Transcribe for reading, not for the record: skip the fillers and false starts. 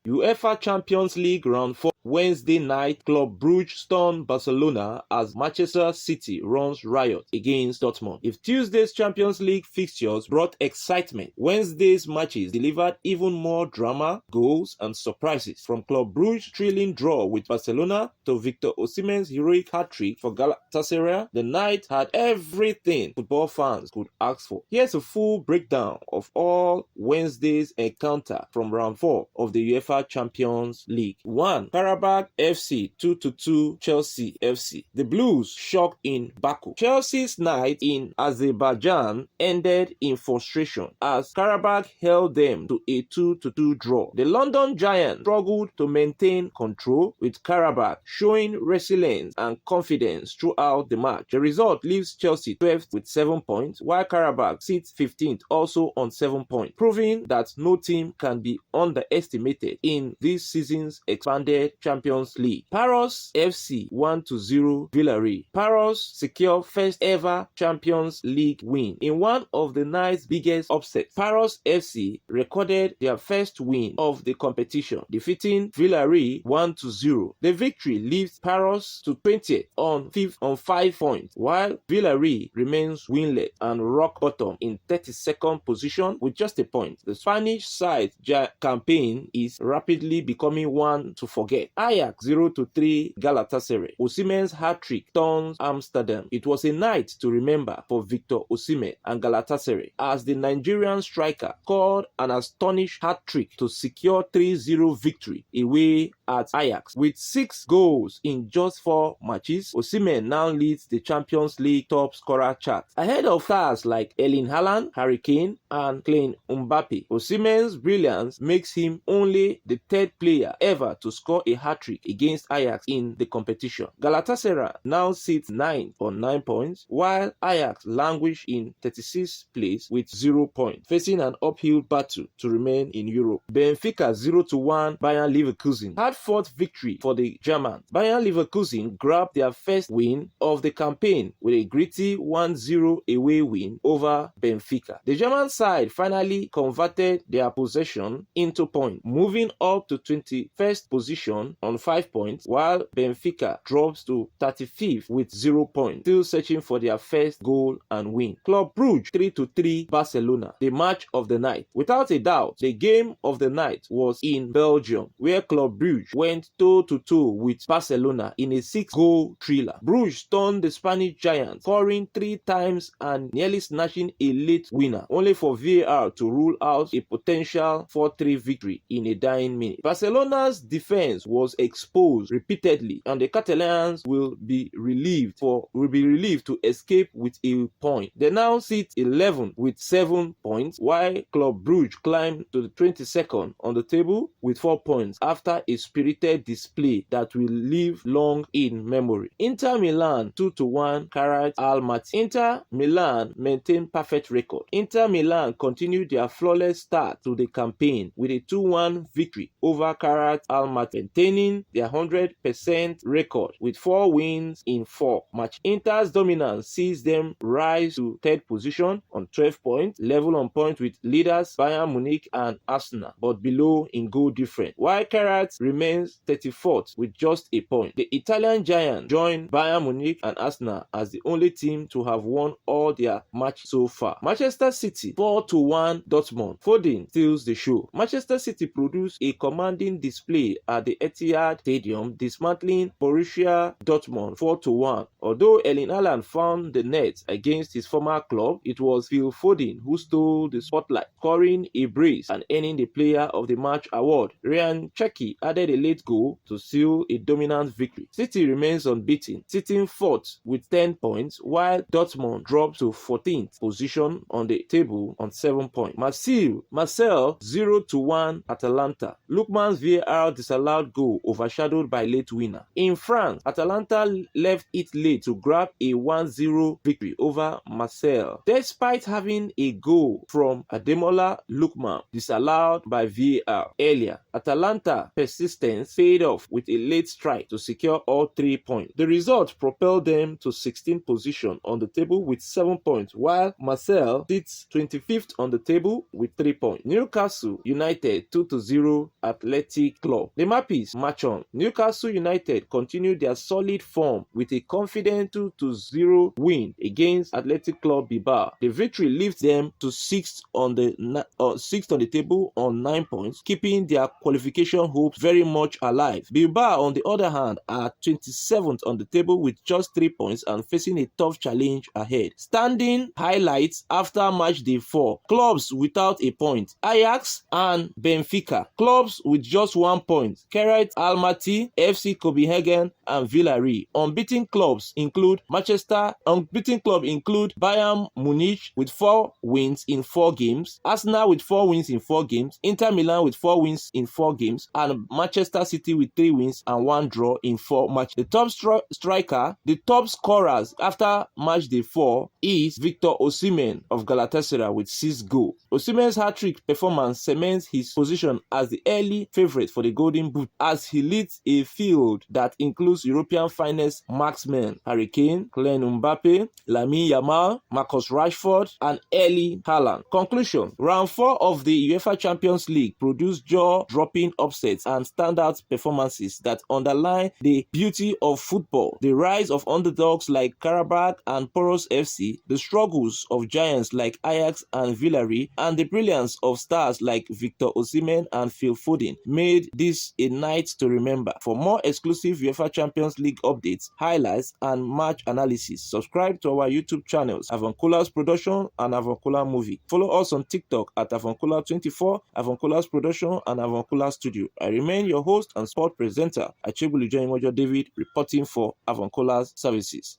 UEFA Champions League Round 4 Wednesday night, Club Brugge stunned Barcelona as Manchester City runs riot against Dortmund. If Tuesday's Champions League fixtures brought excitement, Wednesday's matches delivered even more drama, goals and surprises. From Club Brugge's thrilling draw with Barcelona to Victor Osimhen's heroic hat-trick for Galatasaray, the night had everything football fans could ask for. Here's a full breakdown of all Wednesday's encounter from Round 4 of the UEFA Champions League. 1. Qarabag FC 2-2 Chelsea FC. The Blues shocked in Baku. Chelsea's night in Azerbaijan ended in frustration as Qarabag held them to a 2-2 draw. The London Giants struggled to maintain control, with Qarabag showing resilience and confidence throughout the match. The result leaves Chelsea 12th with 7 points, while Qarabag sits 15th also on 7 points, proving that no team can be underestimated in this season's expanded Champions League. Paros FC 1-0 Villarreal. Paros secure first ever Champions League win in one of the night's biggest upsets. Paros FC recorded their first win of the competition, defeating Villarreal 1-0. The victory leaves Paros to 20th on 5 points, while Villarreal remains winless and rock bottom in 32nd position with just a point. The Spanish side's campaign is rapidly becoming one to forget. Ajax 0-3 Galatasaray. Osimhen's hat-trick turns Amsterdam. It was a night to remember for Victor Osimhen and Galatasaray as the Nigerian striker scored an astonished hat-trick to secure 3-0 victory away at Ajax. With 6 goals in just 4 matches, Osimhen now leads the Champions League top scorer chart, ahead of stars like Erling Haaland, Harry Kane, and Kylian Mbappe. Osimhen's brilliance makes him only the 3rd player ever to score a hat-trick against Ajax in the competition. Galatasaray now sits 9th on 9 points, while Ajax languish in 36th place with 0 points, facing an uphill battle to remain in Europe. Benfica 0-1 Bayern Leverkusen. Hard-fought victory for the Germans. Bayern Leverkusen grabbed their first win of the campaign with a gritty 1-0 away win over Benfica. The German side finally converted their possession into points, moving up to 21st position on 5 points, while Benfica drops to 35th with 0 points, still searching for their first goal and win. Club Brugge 3-3 Barcelona. The match of the night. Without a doubt, the game of the night was in Belgium, where Club Brugge went toe-to-toe with Barcelona in a 6-goal thriller. Brugge stunned the Spanish giants, scoring 3 times and nearly snatching a late winner, only for VAR to rule out a potential 4-3 victory in a dying minute. Barcelona's defense was exposed repeatedly, and the Catalans will be relieved to escape with a point. They now sit 11th with 7 points, while Club Brugge climbed to the 22nd on the table with 4 points after a spirited display that will live long in memory. Inter Milan 2-1 Qarabag Almaty. Inter Milan maintained perfect record. Inter Milan continued their flawless start to the campaign with a 2-1 victory over Qarabag Almaty, maintaining their 100% record with 4 wins in 4 matches. Inter's dominance sees them rise to 3rd position on 12 points, level on points with leaders Bayern Munich and Arsenal, but below in goal difference, while Qarabag remains 34th with just a point. The Italian giant joined Bayern Munich and Arsenal as the only team to have won all their matches so far. Manchester City 4-1 Dortmund. Foden steals the show. Manchester City produced a commanding display at the Etihad Stadium, dismantling Borussia Dortmund 4-1. Although Erling Haaland found the net against his former club, it was Phil Foden who stole the spotlight, scoring a brace and earning the Player of the Match award. Ryan Cherki added a late goal to seal a dominant victory. City remains unbeaten, sitting 4th with 10 points, while Dortmund drops to 14th position on the table on 7 points. Marseille 0-1 Atalanta. Lookman's VAR disallowed goal goal overshadowed by late winner. In France, Atalanta left it late to grab a 1-0 victory over Marseille, despite having a goal from Ademola Lookman disallowed by VAR earlier. Atalanta persistence paid off with a late strike to secure all 3 points. The result propelled them to 16th position on the table with 7 points, while Marseille sits 25th on the table with 3 points. Newcastle United 2-0 Athletic Club. The Mappies match on. Newcastle United continued their solid form with a confident 2-0 win against Athletic Club Bilbao. The victory lifts them to 6th on the table on 9 points, keeping their qualification hopes very much alive. Bilbao, on the other hand, are 27th on the table with just 3 points and facing a tough challenge ahead. Standing highlights after match day 4: clubs without a point, Ajax and Benfica. Clubs with just 1 point, Keret Almaty, FC Copenhagen and Villarreal. Unbeaten clubs include Bayern Munich with 4 wins in 4 games, Arsenal with 4 wins in 4 games, Inter Milan with 4 wins in 4 games, and Manchester City with 3 wins and 1 draw in 4 matches. The top the top scorers after match day 4 is Victor Osimhen of Galatasaray with 6 goals. Osimhen's hat-trick performance cements his position as the early favourite for the Golden Boot as he leads a field that includes European finest marksmen Harry Kane, Kylian Mbappe, Lamine Yamal, Marcus Rashford, and Erling Haaland. Conclusion: Round 4 of the UEFA Champions League produced jaw-dropping upsets and standout performances that underline the beauty of football. The rise of underdogs like Qarabag and Poros FC, the struggles of giants like Ajax and Villarreal, and the brilliance of stars like Victor Osimhen and Phil Foden made this a night to remember. For more exclusive UEFA Champions League updates, highlights, and match analysis, subscribe to our YouTube channels, Avuncular's Production and Avuncular Movie. Follow us on TikTok at Avuncular24, Avuncular's Production, and Avuncular Studio. I remain your host and sport presenter, Achebulu David, reporting for Avuncular's Services.